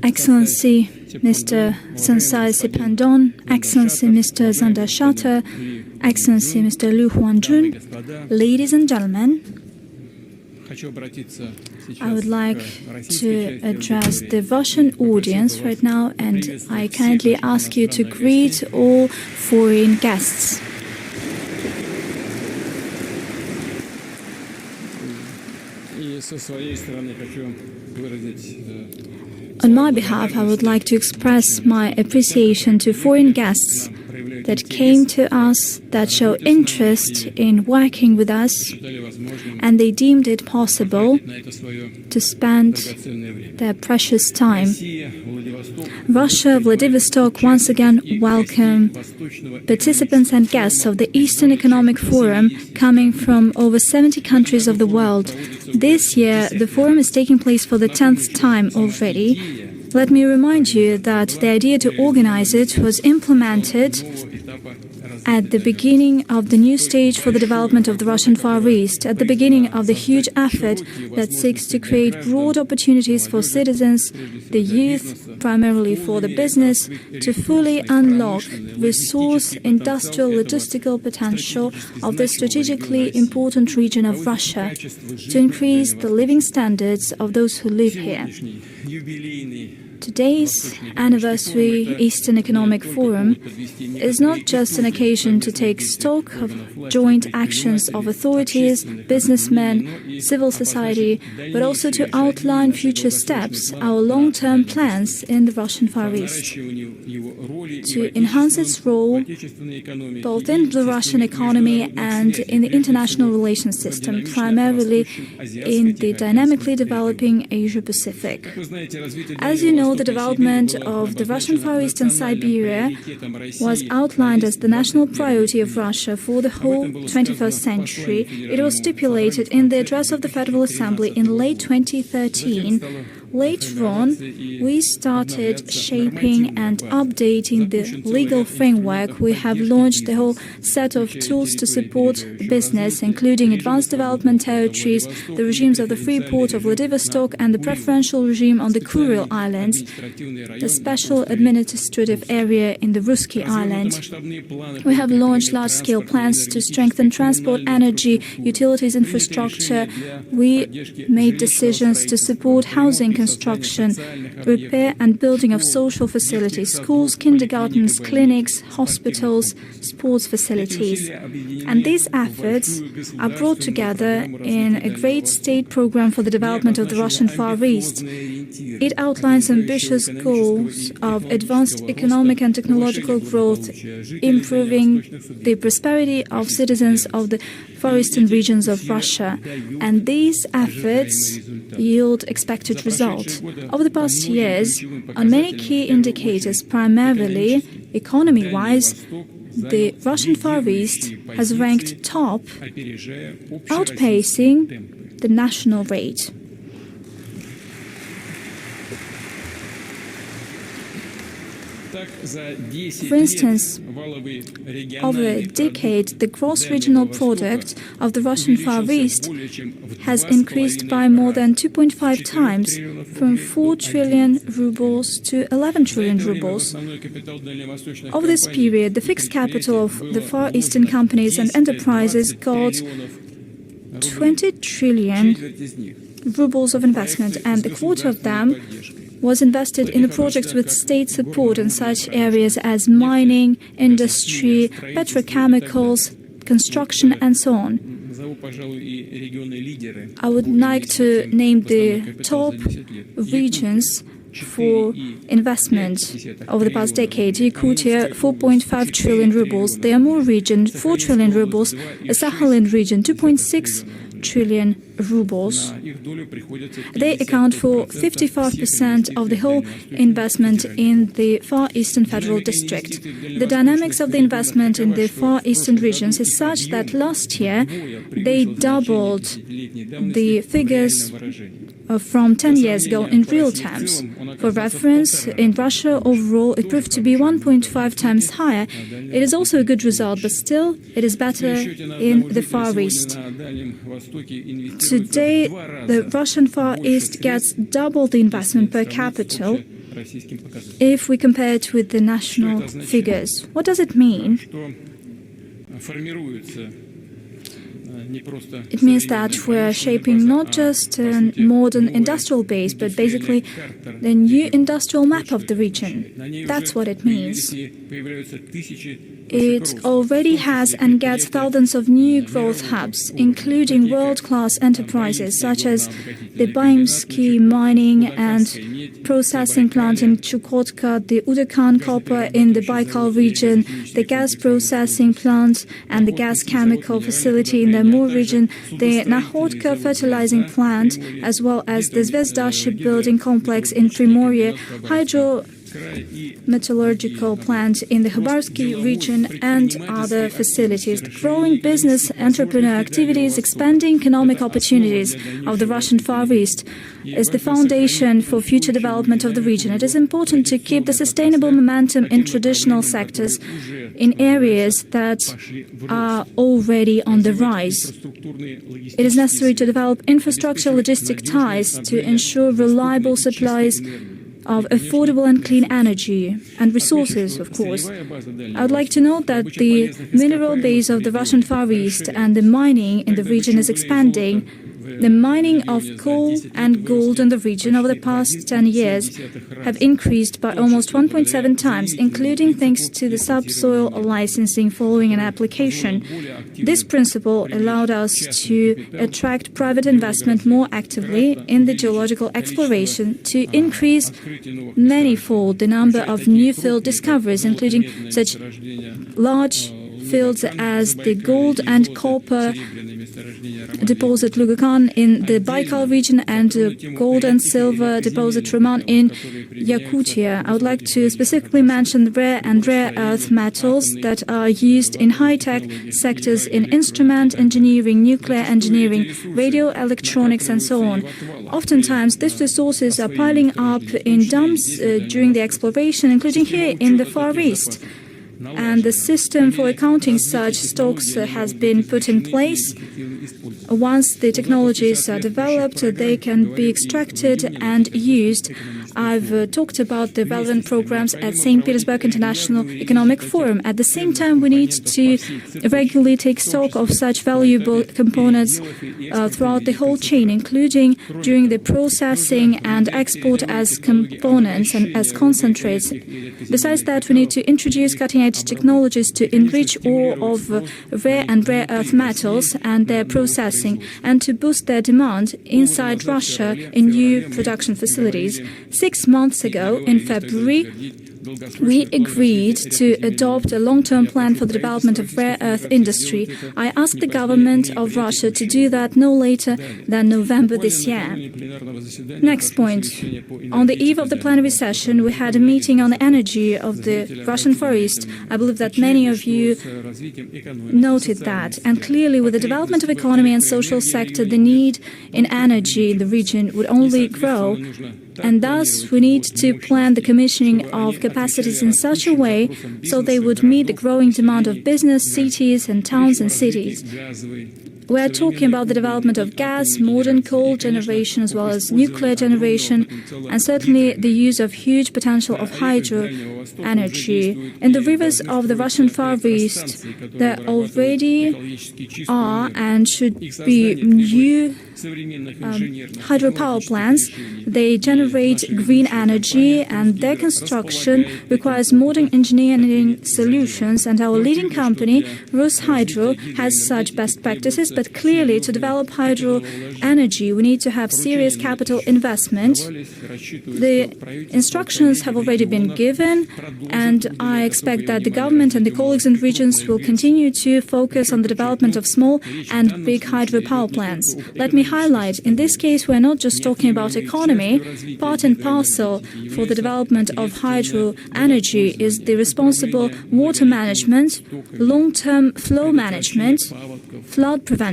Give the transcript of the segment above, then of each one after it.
Excellency Mr. Sensai Sipandon, Excellency Mr. Zander Shatter, Excellency Mr. Liu Huanjun, ladies and gentlemen, I would like to address the Russian audience right now, and I kindly ask you to greet all foreign guests. On my behalf, I would like to express my appreciation to foreign guests that came to us, that show interest in working with us, and they deemed it possible to spend their precious time. Russia, Vladivostok once again welcome participants and guests of the Eastern Economic Forum coming from over 70 countries of the world. This year, the forum is taking place for the 10th time already. Let me remind you that the idea to organize it was implemented at the beginning of the new stage for the development of the Russian Far East, at the beginning of the huge effort that seeks to create broad opportunities for citizens, the youth, primarily for the business, to fully unlock resource, industrial, logistical potential of the strategically important region of Russia, to increase the living standards of those who live here. Today's anniversary Eastern Economic Forum is not just an occasion to take stock of joint actions of authorities, businessmen, civil society, but also to outline future steps, our long-term plans in the Russian Far East, to enhance its role both in the Russian economy and in the international relations system, primarily in the dynamically developing Asia-Pacific. As you know, the development of the Russian Far East and Siberia was outlined as the national priority of Russia for the whole 21st century. It was stipulated in the address of the Federal Assembly in late 2013. Later on, we started shaping and updating the legal framework. We have launched the whole set of tools to support business, including advanced development territories, the regimes of the free port of Vladivostok and the preferential regime on the Kuril Islands, the special administrative area in the Ruski Island. We have launched large-scale plans to strengthen transport, energy, utilities infrastructure. We made decisions to support housing construction, repair and building of social facilities, schools, kindergartens, clinics, hospitals, sports facilities. And these efforts are brought together in a great state program for the development of the Russian Far East. It outlines ambitious goals of advanced economic and technological growth, improving the prosperity of citizens of the Far Eastern regions of Russia. And these efforts yield expected results. Over the past years, on many key indicators, primarily economy-wise, the Russian Far East has ranked top, outpacing the national rate. For instance, over a decade, the gross regional product of the Russian Far East has increased by more than 2.5 times, from 4 trillion rubles to 11 trillion rubles. Over this period, the fixed capital of the Far Eastern companies and enterprises got 20 trillion rubles of investment, and a quarter of them was invested in the projects with state support in such areas as mining, industry, petrochemicals, construction, and so on. I would like to name the top regions for investment over the past decade. Yakutia, 4.5 trillion rubles. The Amur region, 4 trillion rubles. The Sakhalin region, 2.6 trillion rubles. They account for 55% of the whole investment in the Far Eastern Federal District. The dynamics of the investment in the Far Eastern regions is such that last year they doubled the figures from 10 years ago in real terms. For reference, in Russia overall it proved to be 1.5 times higher. It is also a good result, but still it is better in the Far East. Today, the Russian Far East gets double the investment per capita if we compare it with the national figures. What does it mean? It means that we're shaping not just a modern industrial base, but basically the new industrial map of the region. That's what it means. It already has and gets thousands of new growth hubs, including world-class enterprises such as the Baimsky mining and processing plant in Chukotka, the Udokan copper in the Baikal region, the gas processing plant and the gas chemical facility in the Amur region, the Nahodka fertilizing plant, as well as the Zvezda shipbuilding complex in Primorye, hydrometallurgical plant in the Khabarovsky region, and other facilities. The growing business entrepreneur activities, expanding economic opportunities of the Russian Far East is the foundation for future development of the region. It is important to keep the sustainable momentum in traditional sectors in areas that are already on the rise. It is necessary to develop infrastructure logistic ties to ensure reliable supplies of affordable and clean energy and resources, of course. I would like to note that the mineral base of the Russian Far East and the mining in the region is expanding. The mining of coal and gold in the region over the past 10 years have increased by almost 1.7 times, including thanks to the subsoil licensing following an application. This principle allowed us to attract private investment more actively in the geological exploration to increase manifold the number of new field discoveries, including such large fields as the gold and copper deposit Lugakan in the Baikal region and gold and silver deposit Roman in Yakutia. I would like to specifically mention the rare and rare earth metals that are used in high-tech sectors in instrument engineering, nuclear engineering, radio electronics, and so on. Oftentimes, these resources are piling up in dumps during the exploration, including here in the Far East. And the system for accounting such stocks has been put in place. Once the technologies are developed, they can be extracted and used. I've talked about the relevant programs at St. Petersburg International Economic Forum. At the same time, we need to regularly take stock of such valuable components throughout the whole chain, including during the processing and export as components and as concentrates. Besides that, we need to introduce cutting-edge technologies to enrich ore of rare and rare earth metals and their processing, and to boost their demand inside Russia in new production facilities. 6 months ago, in February, we agreed to adopt a long-term plan for the development of rare earth industry. I asked the government of Russia to do that no later than November this year. Next point. On the eve of the plenary session, we had a meeting on the energy of the Russian Far East. I believe that many of you noted that. And clearly, with the development of economy and social sector, the need in energy in the region would only grow. And thus, we need to plan the commissioning of capacities in such a way so they would meet the growing demand of business, cities, and towns and cities. We are talking about the development of gas, modern coal generation, as well as nuclear generation, and certainly the use of huge potential of hydro energy. In the rivers of the Russian Far East, there already are and should be new hydropower plants. They generate green energy, and their construction requires modern engineering solutions, and our leading company, Rushydro, has such best practices. But clearly, to develop hydro energy, we need to have serious capital investment. The instructions have already been given, and I expect that the government and the colleagues in regions will continue to focus on the development of small and big hydropower plants. Let me highlight, in this case, we're not just talking about economy. Part and parcel for the development of hydro energy is the responsible water management, long-term flow management, flood prevention,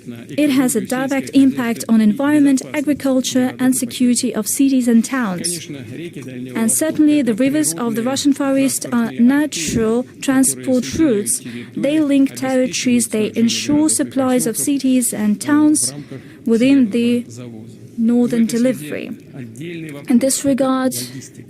it has a direct impact on environment, agriculture, and security of cities and towns. And certainly, the rivers of the Russian Far East are natural transport routes. They link territories, they ensure supplies of cities and towns within the northern delivery. In this regard,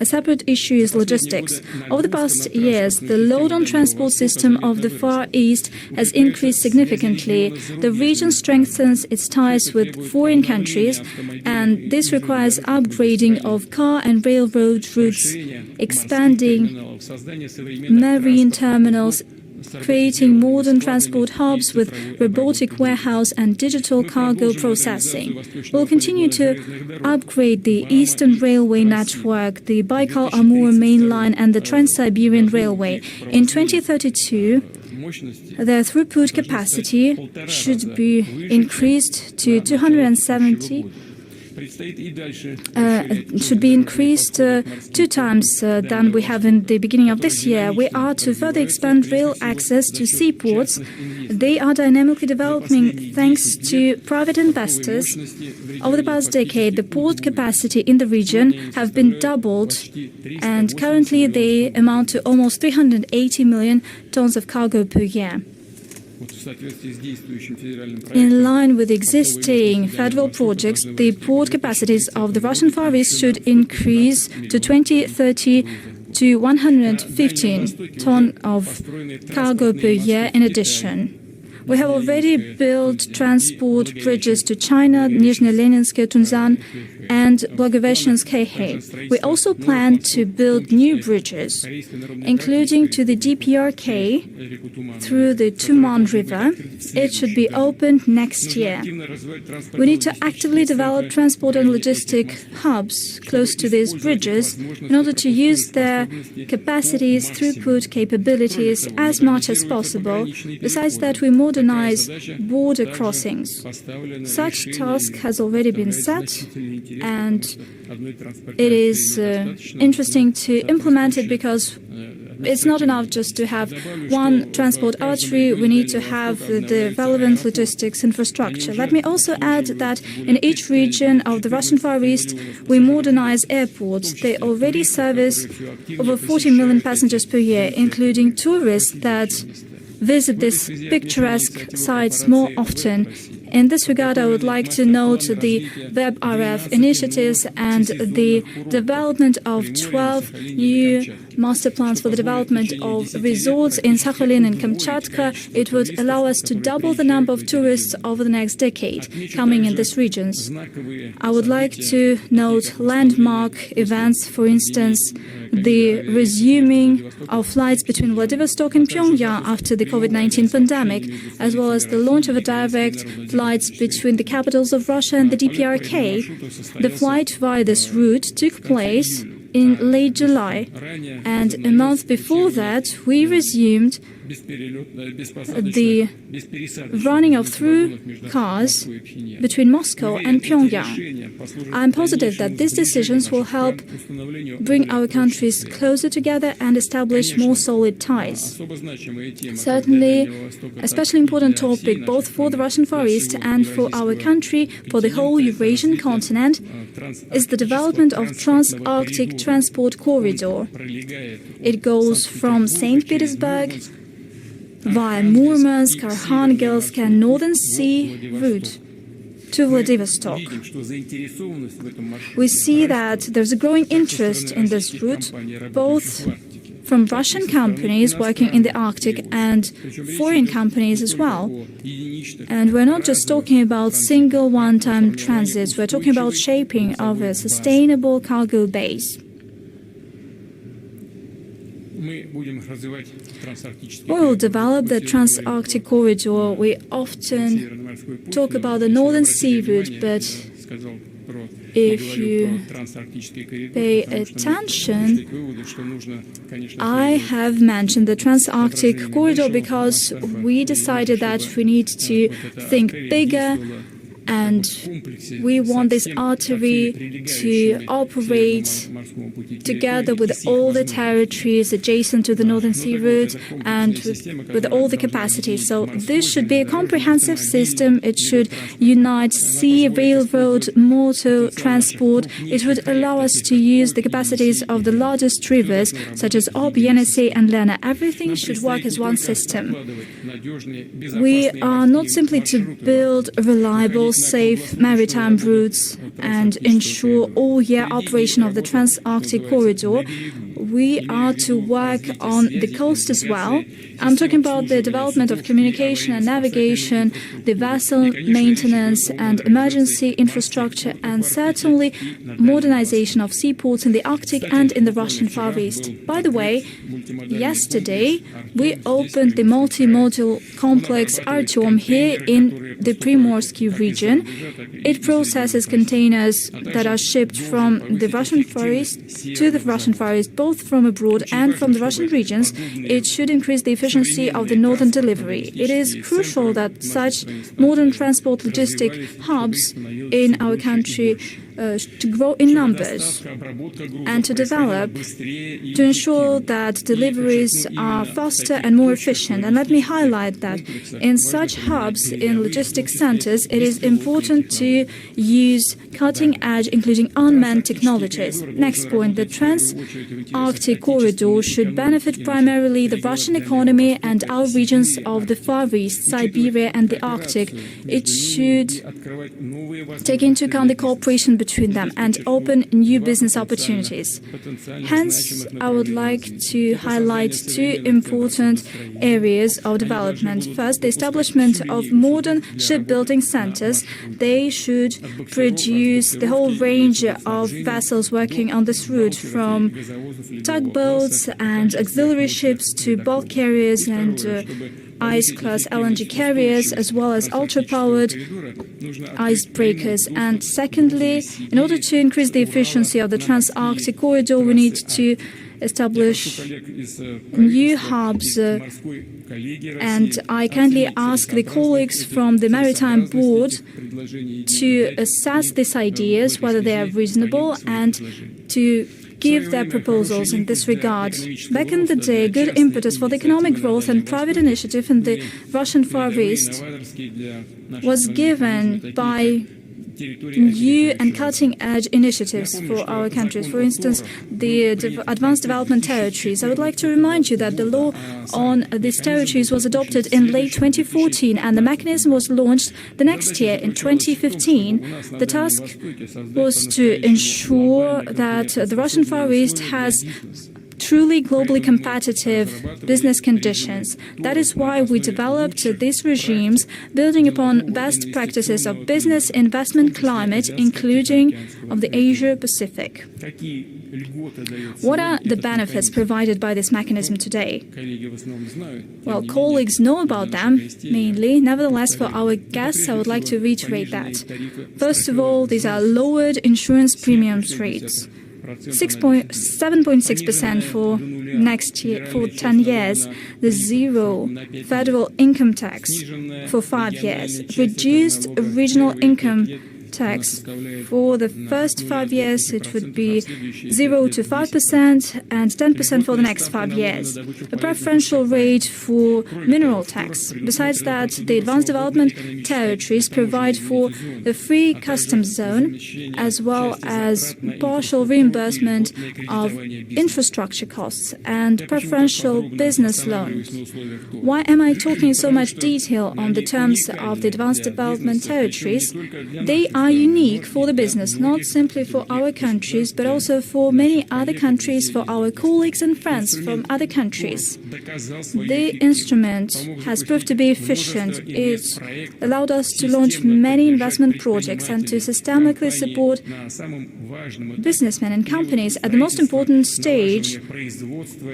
a separate issue is logistics. Over the past years, the load on transport system of the Far East has increased significantly. The region strengthens its ties with foreign countries, and this requires upgrading of car and railroad routes, expanding marine terminals, creating modern transport hubs with robotic warehouse and digital cargo processing. We'll continue to upgrade the Eastern Railway network, the Baikal-Amur Main Line and the Trans-Siberian Railway. In 2032, the throughput capacity should be increased to 270. Should be increased 2 times than we have in the beginning of this year. We are to further expand rail access to seaports. They are dynamically developing thanks to private investors. Over the past decade, the port capacity in the region have been doubled, and currently they amount to almost 380 million tons of cargo per year. In line with existing federal projects, the port capacities of the Russian Far East should increase to 2030 to 115 tons of cargo per year in addition. We have already built transport bridges to China, Nizhny Leninsk, Tunzan, and Blagoveshchensk. We also plan to build new bridges, including to the DPRK through the Tuman River. It should be opened next year. We need to actively develop transport and logistic hubs close to these bridges in order to use their capacities, throughput capabilities as much as possible. Besides that, we modernize border crossings. Such task has already been set, and it is interesting to implement it because it's not enough just to have one transport artery. We need to have the relevant logistics infrastructure. Let me also add that in each region of the Russian Far East, we modernize airports. They already service over 40 million passengers per year, including tourists that visit these picturesque sites more often. In this regard, I would like to note the WebRF initiatives and the development of 12 new master plans for the development of resorts in Sakhalin and Kamchatka. It would allow us to double the number of tourists over the next decade coming in these regions. I would like to note landmark events, for instance, the resuming of flights between Vladivostok and Pyongyang after the COVID-19 pandemic, as well as the launch of a direct flights between the capitals of Russia and the DPRK. The flight via this route took place in late July, and a month before that, we resumed the running of through cars between Moscow and Pyongyang. I'm positive that these decisions will help bring our countries closer together and establish more solid ties. Certainly, especially important topic both for the Russian Far East and for our country, for the whole Eurasian continent, is the development of Transarctic transport corridor. It goes from St. Petersburg via Murmansk, Arkhangelsk and Northern Sea route to Vladivostok. We see that there's a growing interest in this route, both from Russian companies working in the Arctic and foreign companies as well. And we're not just talking about single one-time transits, we're talking about shaping of a sustainable cargo base. We will develop the Transarctic corridor. We often talk about the Northern Sea route, but if you pay attention, I have mentioned the Transarctic corridor because we decided that we need to think bigger And we want this artery to operate together with all the territories adjacent to the Northern Sea route and with all the capacities. So this should be a comprehensive system. It should unite sea, railroad, motor transport. It would allow us to use the capacities of the largest rivers, such as Ob, Yenisei and Lena. Everything should work as one system. We are not simply to build reliable, safe maritime routes and ensure all-year operation of the Transarctic corridor. We are to work on the coast as well. I'm talking about the development of communication and navigation, the vessel maintenance and emergency infrastructure, and certainly modernization of seaports in the Arctic and in the Russian Far East. By the way, yesterday we opened the multimodal complex Artyom here in the Primorsky region. It processes containers that are shipped from the Russian Far East to the Russian Far East, both from abroad and from the Russian regions. It should increase the efficiency of the northern delivery. It is crucial that such modern transport logistic hubs in our country to grow in numbers and to develop, to ensure that deliveries are faster and more efficient. And let me highlight that in such hubs, in logistics centers, it is important to use cutting-edge, including unmanned technologies. Next point, the Transarctic corridor should benefit primarily the Russian economy and our regions of the Far East, Siberia and the Arctic. It should take into account the cooperation between them and open new business opportunities. Hence, I would like to highlight two important areas of development. First, the establishment of modern shipbuilding centers. They should produce the whole range of vessels working on this route, from tugboats and auxiliary ships to bulk carriers and ice-class LNG carriers, as well as ultra-powered icebreakers. And secondly, in order to increase the efficiency of the Transarctic corridor, we need to establish new hubs. And I kindly ask the colleagues from the Maritime Board to assess these ideas, whether they are reasonable, and to give their proposals in this regard. Back in the day, good impetus for the economic growth and private initiative in the Russian Far East was given by new and cutting-edge initiatives for our countries. For instance, the advanced development territories. I would like to remind you that the law on these territories was adopted in late 2014, and the mechanism was launched the next year, in 2015. The task was to ensure that the Russian Far East has truly globally competitive business conditions. That is why we developed these regimes, building upon best practices of business investment climate, including of the Asia-Pacific. What are the benefits provided by this mechanism today? Well, colleagues know about them, mainly. Nevertheless, for our guests, I would like to reiterate that. First of all, these are lowered insurance premiums rates. 7.6% for next year, for 10 years, the zero federal income tax for 5 years, reduced regional income tax. For the first 5 years, it would be 0 to 5% and 10% for the next 5 years. A preferential rate for mineral tax. Besides that, the advanced development territories provide for the free customs zone, as well as partial reimbursement of infrastructure costs and preferential business loans. Why am I talking in so much detail on the terms of the advanced development territories? They are unique for the business, not simply for our countries, but also for many other countries, for our colleagues and friends from other countries. The instrument has proved to be efficient. It allowed us to launch many investment projects and to systemically support businessmen and companies at the most important stage,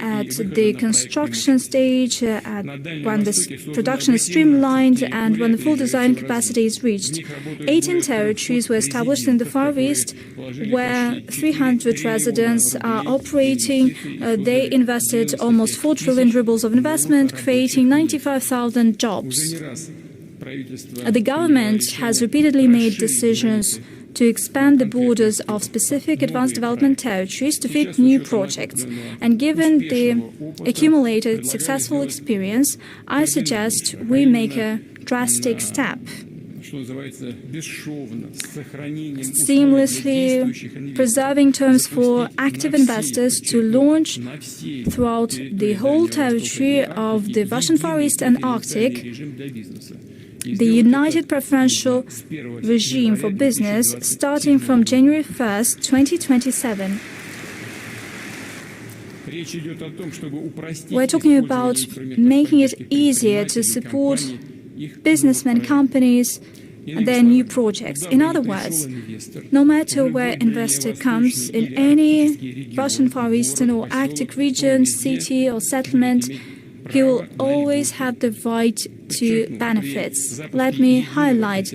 at the construction stage, when the production is streamlined and when the full design capacity is reached. 18 territories were established in the Far East, where 300 residents are operating. They invested almost 4 trillion rubles of investment, creating 95,000 jobs. The government has repeatedly made decisions to expand the borders of specific advanced development territories to fit new projects. And given the accumulated successful experience, I suggest we make a drastic step. Seamlessly preserving terms for active investors to launch throughout the whole territory of the Russian Far East and Arctic the united preferential regime for business starting from January 1st, 2027. We're talking about making it easier to support businessmen, companies, and their new projects. In other words, no matter where investor comes, in any Russian Far Eastern or Arctic region, city or settlement, he will always have the right to benefits. Let me highlight,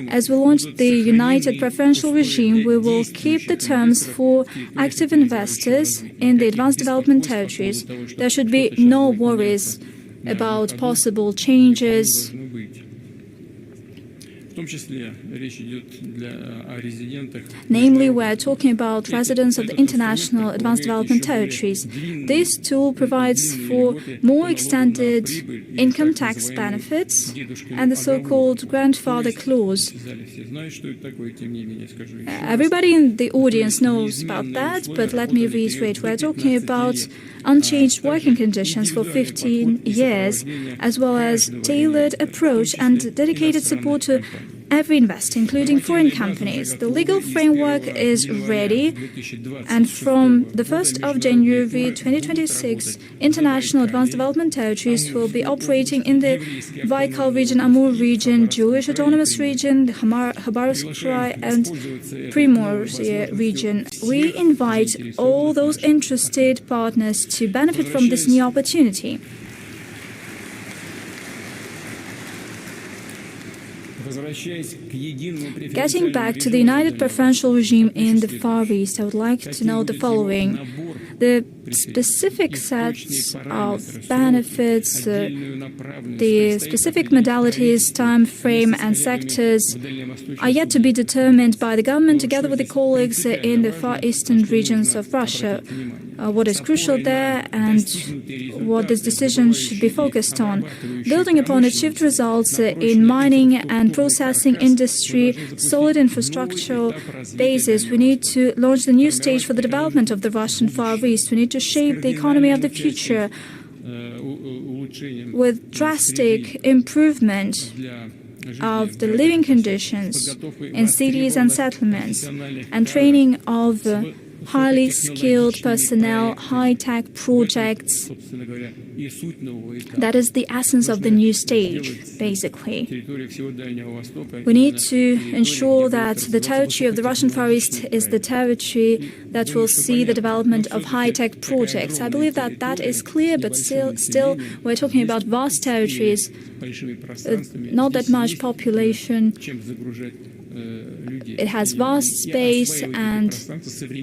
as we launch the united preferential regime, we will keep the terms for active investors in the advanced development territories. There should be no worries about possible changes. Namely, we're talking about residents of the international advanced development territories. This tool provides for more extended income tax benefits and the so-called grandfather clause. Everybody in the audience knows about that, but let me reiterate, we're talking about unchanged working conditions for 15 years, as well as tailored approach and dedicated support to every investor, including foreign companies. The legal framework is ready, and from the 1st of January 2026, international advanced development territories will be operating in the Baikal region, Amur region, Jewish Autonomous region, the Khabarovsk Krai, and Primorye region. We invite all those interested partners to benefit from this new opportunity. Getting back to the united preferential regime in the Far East, I would like to know the following. The specific sets of benefits, the specific modalities, time frame and sectors are yet to be determined by the government together with the colleagues in the far eastern regions of Russia. What is crucial there and what this decision should be focused on. Building upon achieved results in mining and processing industry, solid infrastructural basis, we need to launch the new stage for the development of the Russian Far East. We need to shape the economy of the future with drastic improvement of the living conditions in cities and settlements and training of highly skilled personnel, high-tech projects. That is the essence of the new stage, basically. We need to ensure that the territory of the Russian Far East is the territory that will see the development of high-tech projects. I believe that that is clear, but still we're talking about vast territories, not that much population. It has vast space and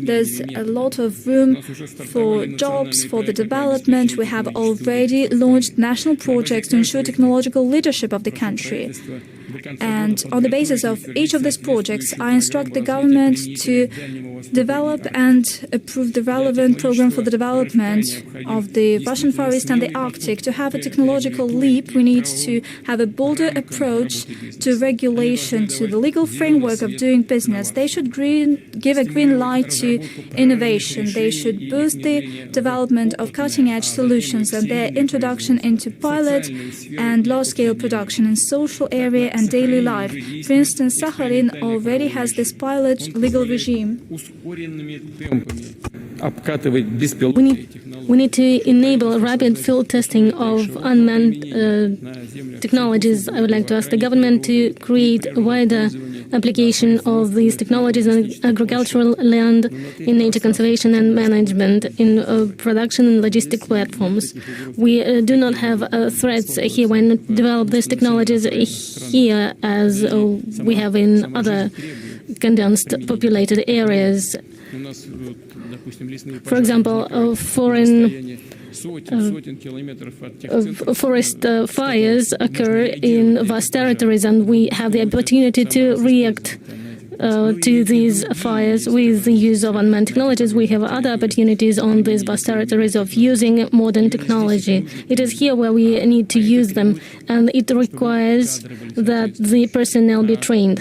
there's a lot of room for jobs, for the development. We have already launched national projects to ensure technological leadership of the country. And on the basis of each of these projects, I instruct the government to develop and approve the relevant program for the development of the Russian Far East and the Arctic. To have a technological leap, we need to have a bolder approach to regulation, to the legal framework of doing business. They should give a green light to innovation. They should boost the development of cutting-edge solutions and their introduction into pilot and large-scale production in social area and daily life. For instance, Sakhalin already has this pilot legal regime. We need to enable rapid field testing of unmanned technologies. I would like to ask the government to create a wider application of these technologies on agricultural land, in nature conservation and management, in production and logistic platforms. We do not have threats here when develop these technologies here as we have in other condensed populated areas. For example, forest fires occur in vast territories, and we have the opportunity to react to these fires with the use of unmanned technologies. We have other opportunities on these vast territories of using modern technology. It is here where we need to use them, and it requires that the personnel be trained.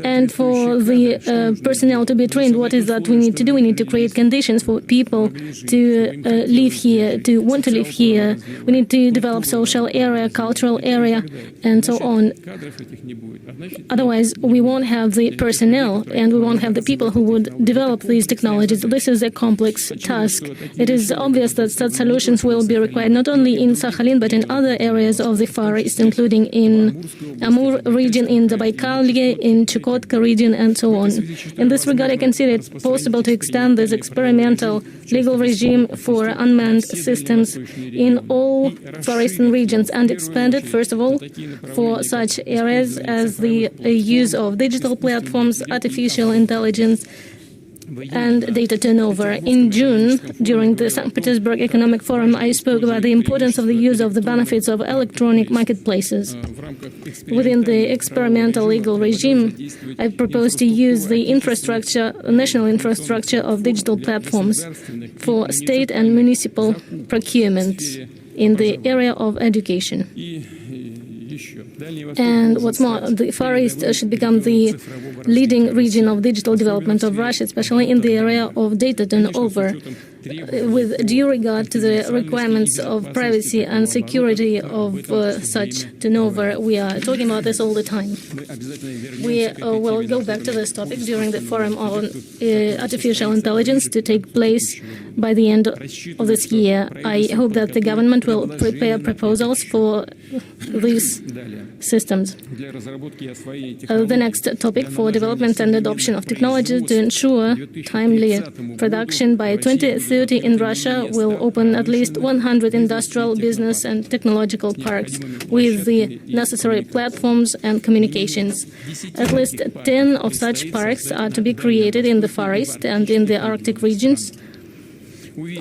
And for the personnel to be trained, what is that we need to do? We need to create conditions for people to live here, to want to live here. We need to develop social area, cultural area, and so on. Otherwise, we won't have the personnel and we won't have the people who would develop these technologies. This is a complex task. It is obvious that such solutions will be required not only in Sakhalin but in other areas of the Far East, including in Amur region, in the Baikalye, in Chukotka region, and so on. In this regard, I consider it possible to extend this experimental legal regime for unmanned systems in all Far Eastern regions and expand it, first of all, for such areas as the use of digital platforms, artificial intelligence, and data turnover. In June, during the St. Petersburg Economic Forum, I spoke about the importance of the use of the benefits of electronic marketplaces. Within the experimental legal regime, I propose to use the national infrastructure of digital platforms for state and municipal procurement in the area of education. And what's more, the Far East should become the leading region of digital development of Russia, especially in the area of data turnover. With due regard to the requirements of privacy and security of such turnover, we are talking about this all the time. We will go back to this topic during the forum on artificial intelligence to take place by the end of this year. I hope that the government will prepare proposals for these systems. The next topic for development and adoption of technology to ensure timely production by 2030 in Russia will open at least 100 industrial, business and technological parks with the necessary platforms and communications. At least 10 of such parks are to be created in the Far East and in the Arctic regions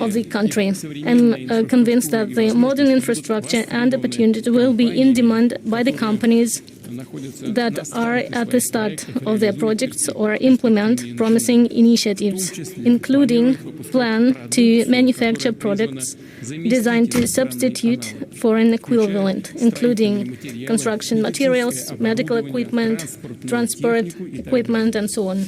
of the country. I'm convinced that the modern infrastructure and opportunity will be in demand by the companies that are at the start of their projects or implement promising initiatives, including plan to manufacture products designed to substitute foreign equivalent, including construction materials, medical equipment, transport equipment, and so on.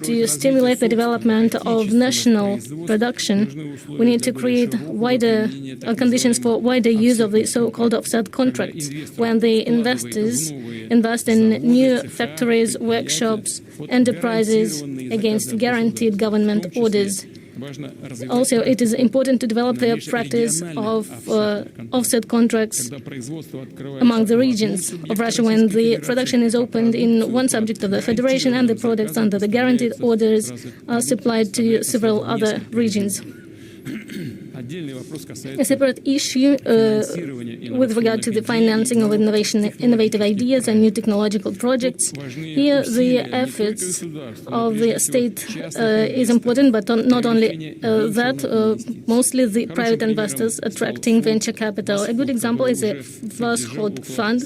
To stimulate the development of national production, we need to create wider conditions for wider use of the so-called offset contracts, when the investors invest in new factories, workshops, enterprises against guaranteed government orders. Also, it is important to develop the practice of offset contracts among the regions of Russia when the production is opened in one subject of the federation and the products under the guaranteed orders are supplied to several other regions. A separate issue with regard to the financing of innovative ideas and new technological projects. Here, the efforts of the state is important, but not only that, mostly the private investors attracting venture capital. A good example is a Vladivostok fund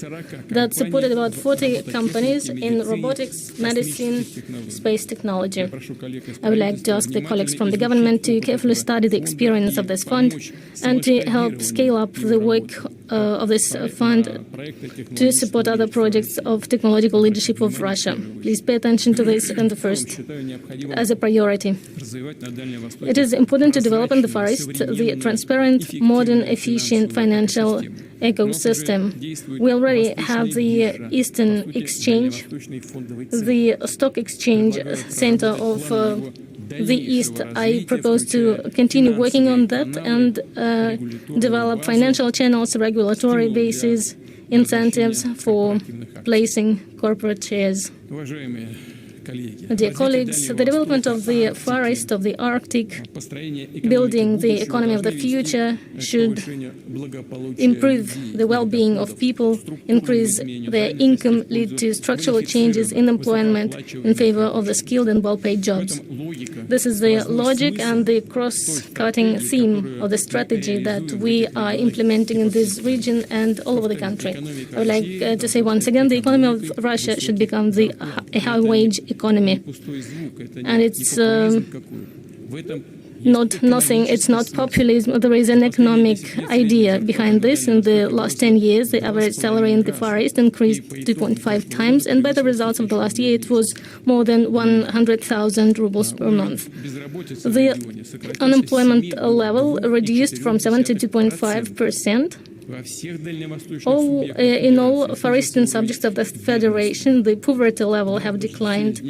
that supported about 40 companies in robotics, medicine, space technology. I would like to ask the colleagues from the government to carefully study the experience of this fund and to help scale up the work of this fund to support other projects of technological leadership of Russia. Please pay attention to this as a priority. It is important to develop in the Far East the transparent, modern, efficient financial ecosystem. We already have the Eastern Exchange, the stock exchange center of the East. I propose to continue working on that and develop financial channels, regulatory bases, incentives for placing corporate shares. Dear colleagues, the development of the forest of the Arctic, building the economy of the future, should improve the well-being of people, increase their income, lead to structural changes in employment in favor of the skilled and well-paid jobs. This is the logic and the cross-cutting theme of the strategy that we are implementing in this region and all over the country. I would like to say once again, the economy of Russia should become a high-wage economy. And it's not nothing, it's not populism. There is an economic idea behind this. In the last 10 years, the average salary in the Far East increased 2.5 times, and by the results of the last year, it was more than 100,000 rubles per month. The unemployment level reduced from 7 to 2.5%. In all Far Eastern subjects of the Federation, the poverty level have declined.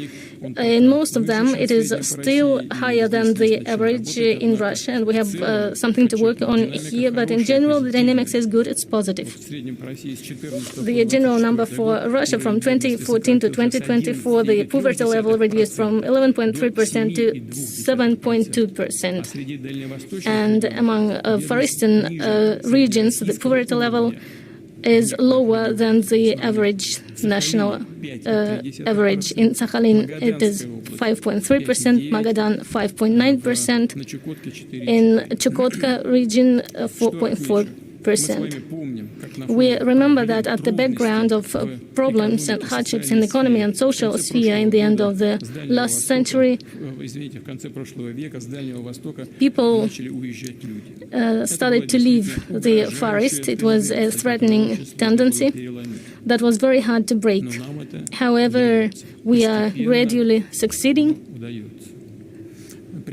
In most of them, it is still higher than the average in Russia, and we have something to work on here, but in general, the dynamics is good, it's positive. The general number for Russia from 2014 to 2024, the poverty level reduced from 11.3% to 7.2%. And among Far Eastern regions, the poverty level is lower than the average national average. In Sakhalin, it is 5.3%, Magadan 5.9%, in Chukotka region 4.4%. We remember that at the background of problems and hardships in the economy and social sphere in the end of the last century, people started to leave the Far East. It was a threatening tendency that was very hard to break. However, we are gradually succeeding. I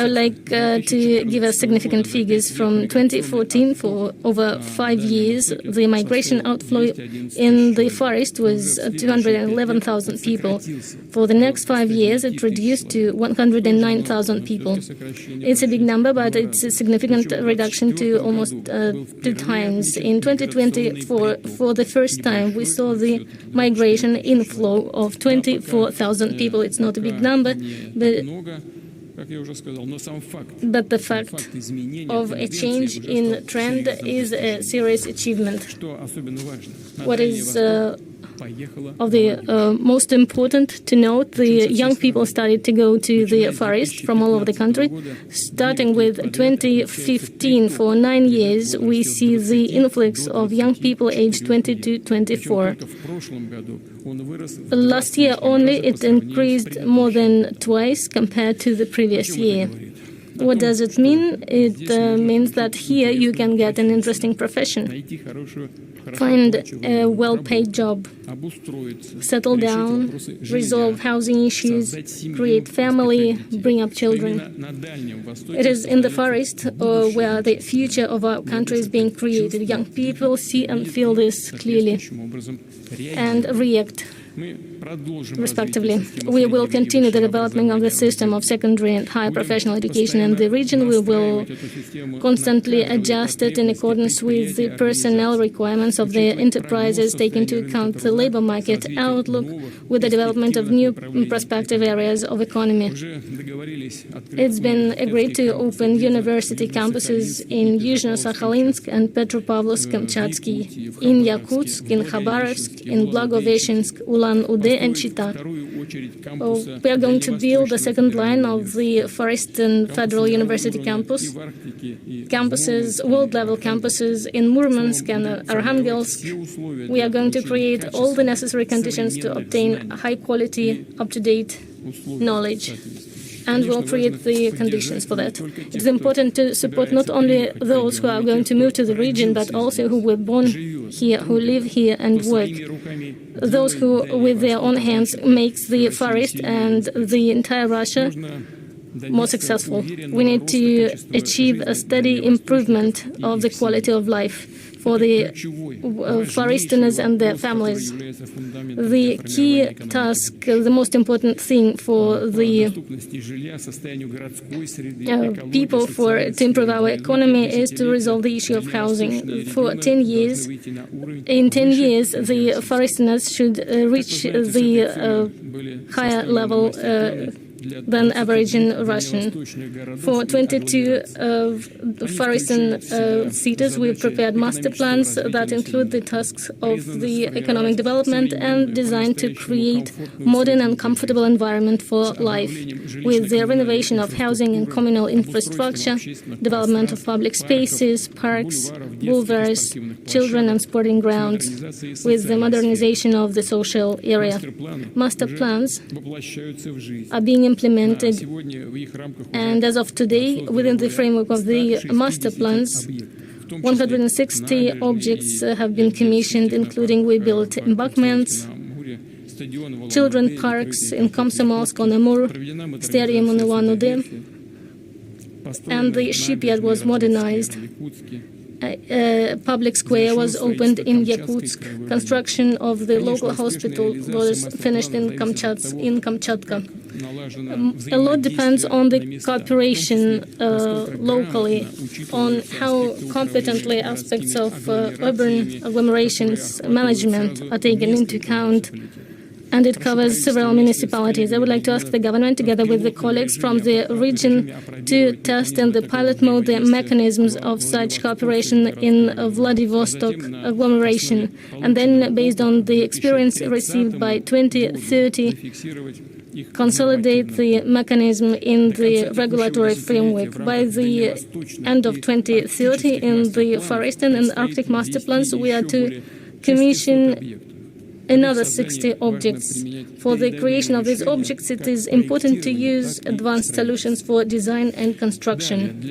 would like to give us significant figures. From 2014, for over 5 years, the migration outflow in the Far East was 211,000 people. For the next 5 years, it reduced to 109,000 people. It's a big number, but it's a significant reduction to almost 2 times. In 2020, for the first time, we saw the migration inflow of 24,000 people. It's not a big number, but the fact of a change in trend is a serious achievement. What is of the most important to note, the young people started to go to the Far East from all over the country. Starting with 2015, for 9 years, we see the influx of young people aged 20 to 24. Last year only, it increased more than twice compared to the previous year. What does it mean? It means that here you can get an interesting profession, find a well-paid job, settle down, resolve housing issues, create family, bring up children. It is in the Far East where the future of our country is being created. Young people see and feel this clearly and react respectively. We will continue the development of the system of secondary and higher professional education in the region. We will constantly adjust it in accordance with the personnel requirements of the enterprises, take into account the labor market outlook with the development of new prospective areas of economy. It's been agreed to open university campuses in Yuzhno-Sakhalinsk and Petropavlovsk-Kamchatsky, in Yakutsk, in Khabarovsk, in Blagoveshchensk, Ulan-Ude, and Chita. We are going to build the second line of the Far Eastern Federal University campuses, world-level campuses in Murmansk and Arkhangelsk. We are going to create all the necessary conditions to obtain high-quality, up-to-date knowledge, and will create the conditions for that. It is important to support not only those who are going to move to the region, but also who were born here, who live here and work. Those who, with their own hands, makes the Far East and the entire Russia more successful. We need to achieve a steady improvement of the quality of life for the foresters and their families. The key task, the most important thing for the people to improve our economy is to resolve the issue of housing. For 10 years, in 10 years, the foresters should reach the higher level than average in Russian. For 22 foreign cities, we prepared master plans that include the tasks of the economic development and designed to create modern and comfortable environment for life, with the renovation of housing and communal infrastructure, development of public spaces, parks, boulevards, children and sporting grounds, with the modernization of the social area. Master plans are being implemented, and as of today, within the framework of the master plans, 160 objects have been commissioned, including we built embankments, children parks in Komsomolsk on Amur, stadium on Ulan-Ude, and the shipyard was modernized. A public square was opened in Yakutsk. Construction of the local hospital was finished in Kamchatka. A lot depends on the cooperation locally, on how competently aspects of urban agglomerations management are taken into account, and it covers several municipalities. I would like to ask the government, together with the colleagues from the region, to test in the pilot mode the mechanisms of such cooperation in Vladivostok agglomeration, and then, based on the experience received by 2030, consolidate the mechanism in the regulatory framework. By the end of 2030, in the forest and Arctic master plans, we are to commission another 60 objects. For the creation of these objects, it is important to use advanced solutions for design and construction.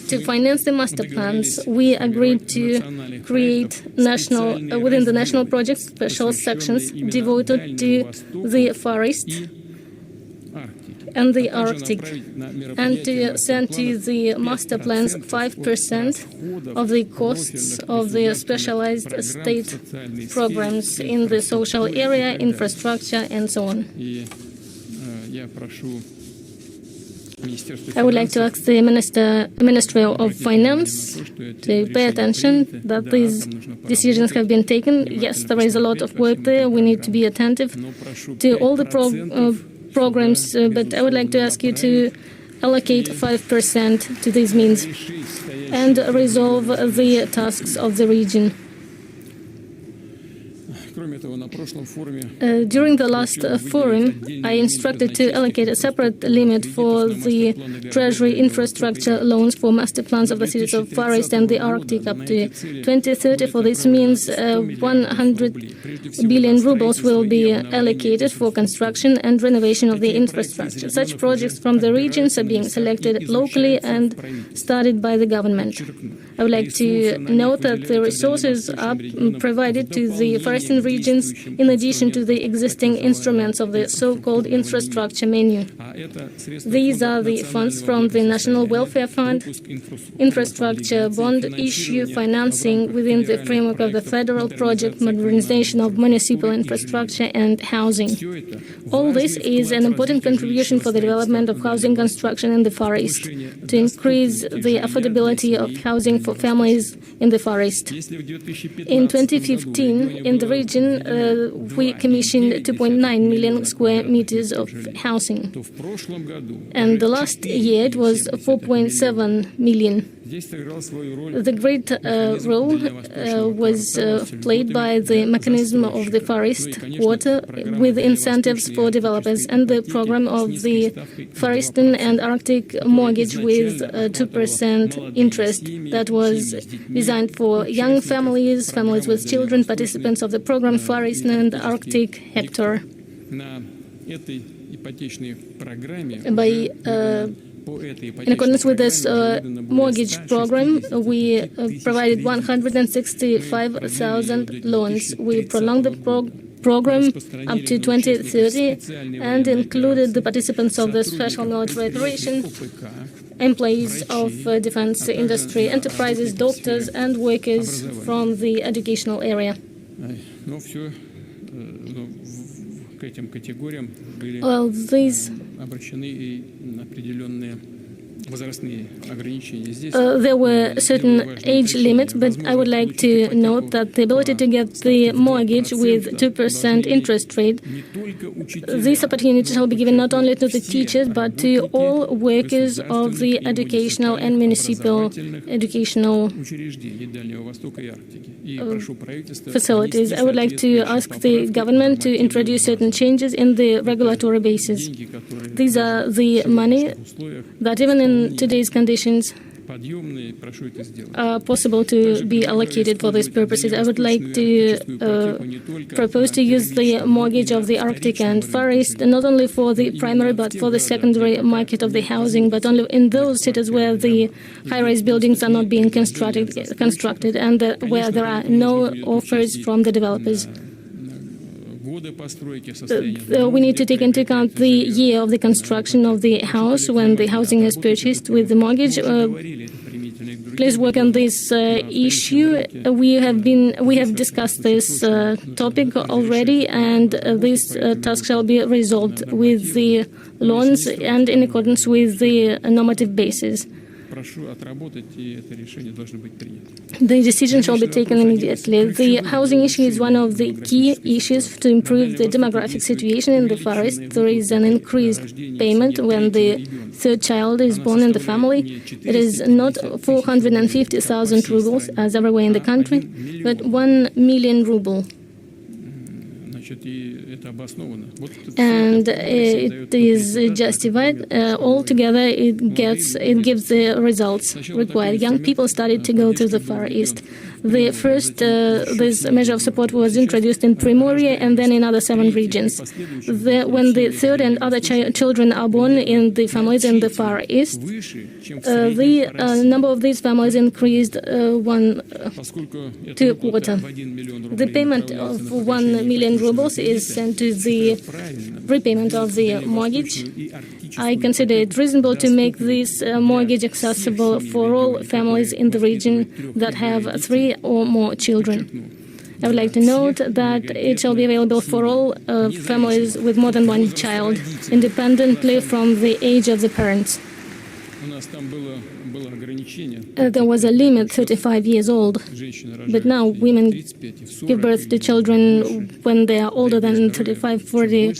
To finance the master plans, we agreed to create within the national projects special sections devoted to the forest and the Arctic, and to send to the master plans 5% of the costs of the specialized state programs in the social area, infrastructure, and so on. I would like to ask the Ministry of Finance to pay attention that these decisions have been taken. Yes, there is a lot of work there. We need to be attentive to all the programs, but I would like to ask you to allocate 5% to these means and resolve the tasks of the region. During the last forum, I instructed to allocate a separate limit for the Treasury infrastructure loans for master plans of the cities of Forest and the Arctic up to 2030. For this means 100 billion rubles will be allocated for construction and renovation of the infrastructure. Such projects from the regions are being selected locally and started by the government. I would like to note that the resources are provided to the forested regions in addition to the existing instruments of the so-called infrastructure menu. These are the funds from the National Welfare Fund, infrastructure bond issue financing within the framework of the federal project modernization of municipal infrastructure and housing. All this is an important contribution for the development of housing construction in the forest, to increase the affordability of housing for families in the forest. In 2015, in the region, we commissioned 2.9 million square meters of housing, and the last year it was 4.7 million. The great role was played by the mechanism of the forest quarter with incentives for developers and the program of the Forest and Arctic mortgage with 2% interest that was designed for young families, families with children, participants of the program Forest and Arctic Hector. In accordance with this mortgage program, we provided 165,000 loans. We prolonged the program up to 2030 and included the participants of the special military operation, employees of defense industry, enterprises, doctors and workers from the educational area. Well, these there were certain age limits, but I would like to note that the ability to get the mortgage with 2% interest rate, this opportunity shall be given not only to the teachers, but to all workers of the educational and municipal educational facilities. I would like to ask the government to introduce certain changes in the regulatory basis. These are the money that even in today's conditions are possible to be allocated for these purposes. I would like to propose to use the mortgage of the Arctic and Far East not only for the primary but for the secondary market of the housing, but only in those cities where the high-rise buildings are not being constructed and where there are no offers from the developers. We need to take into account the year of the construction of the house when the housing is purchased with the mortgage. Please work on this issue. We have discussed this topic already, and this task shall be resolved with the loans and in accordance with the normative basis. The decision shall be taken immediately. The housing issue is one of the key issues to improve the demographic situation in the Far East. There is an increased payment when the third child is born in the family. It is not 450,000 rubles as everywhere in the country, but 1 million ruble. And it is justified. Altogether, it gives the results required. Young people started to go to the Far East. The first, this measure of support was introduced in Primorie and then in other 7 regions. When the third and other children are born in the families in the Far East, the number of these families increased to a quarter. The payment of 1 million rubles is sent to the repayment of the mortgage. I consider it reasonable to make this mortgage accessible for all families in the region that have 3 or more children. I would like to note that it shall be available for all families with more than 1 child, independently from the age of the parents. There was a limit, 35 years old, but now women give birth to children when they are older than 35, 40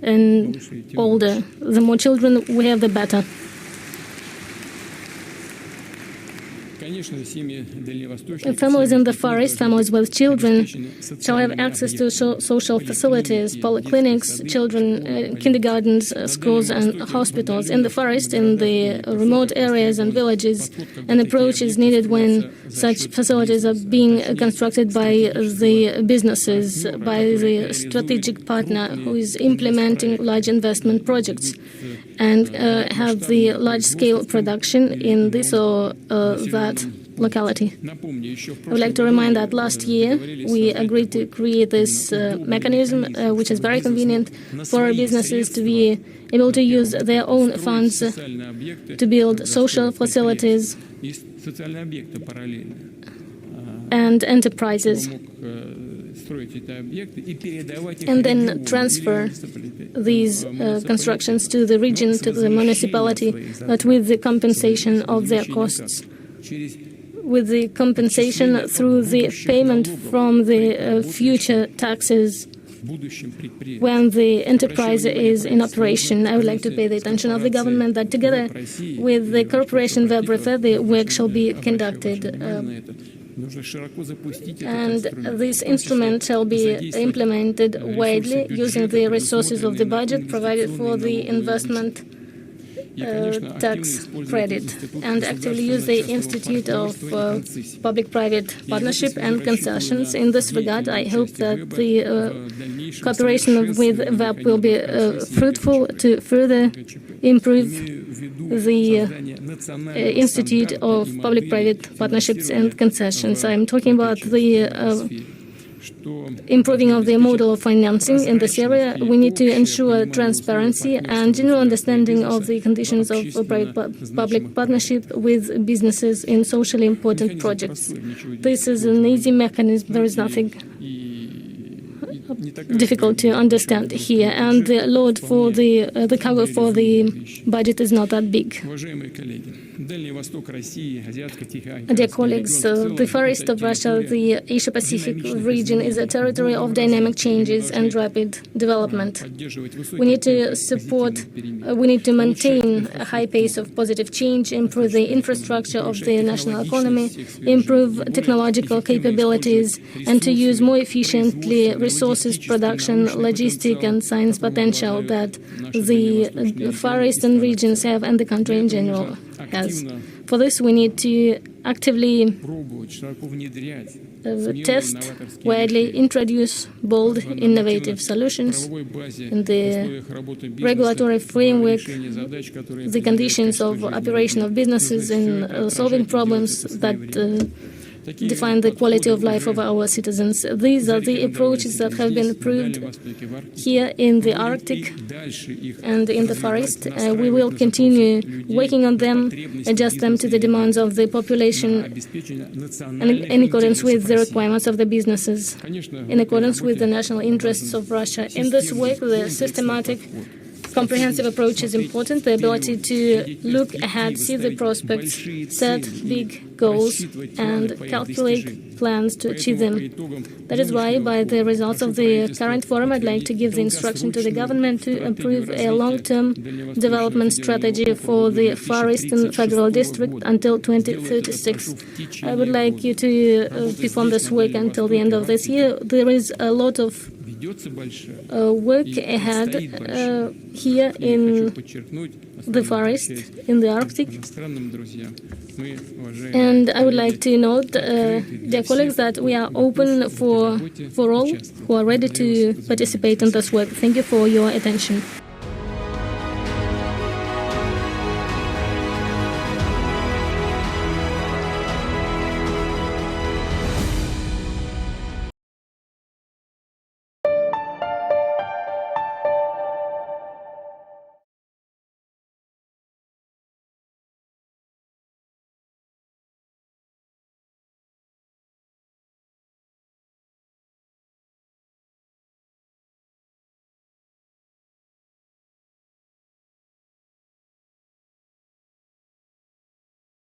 and older. The more children we have, the better. Families in the Far East, families with children, shall have access to social facilities, polyclinics, kindergartens, schools and hospitals. In the Far East, in the remote areas and villages, an approach is needed when such facilities are being constructed by the businesses, by the strategic partner who is implementing large investment projects and have the large-scale production in this or that locality. I would like to remind that last year we agreed to create this mechanism, which is very convenient for businesses to be able to use their own funds to build social facilities and enterprises, and then transfer these constructions to the region, to the municipality, but with the compensation of their costs, with the compensation through the payment from the future taxes when the enterprise is in operation. I would like to pay the attention of the government that together with the corporation Velbrother, the work shall be conducted. And this instrument shall be implemented widely using the resources of the budget provided for the investment tax credit, and actively use the Institute of Public-Private Partnership and Concessions. In this regard, I hope that the cooperation with VAP will be fruitful to further improve the Institute of Public-Private Partnerships and Concessions. I am talking about the improving of the model of financing in this area. We need to ensure transparency and general understanding of the conditions of private-public partnership with businesses in socially important projects. This is an easy mechanism. There is nothing difficult to understand here, and the load for the cover for the budget is not that big. Dear colleagues, the Far East of Russia, the Asia-Pacific region, is a territory of dynamic changes and rapid development. We need to maintain a high pace of positive change, improve the infrastructure of the national economy, improve technological capabilities, and to use more efficiently resources, production, logistic, and science potential that the Far Eastern regions have and the country in general has. For this, we need to actively test, widely introduce bold, innovative solutions in the regulatory framework, the conditions of operation of businesses in solving problems that define the quality of life of our citizens. These are the approaches that have been approved here in the Arctic and in the Far East. We will continue working on them, adjust them to the demands of the population and in accordance with the requirements of the businesses, in accordance with the national interests of Russia. In this work, the systematic comprehensive approach is important. The ability to look ahead, see the prospects, set big goals, and calculate plans to achieve them. That is why, by the results of the current forum, I'd like to give the instruction to the government to approve a long-term development strategy for the Far Eastern Federal District until 2036. I would like you to perform this work until the end of this year. There is a lot of work ahead here in the Far East, in the Arctic. And I would like to note, dear colleagues, that we are open for all who are ready to participate in this work. Thank you for your attention.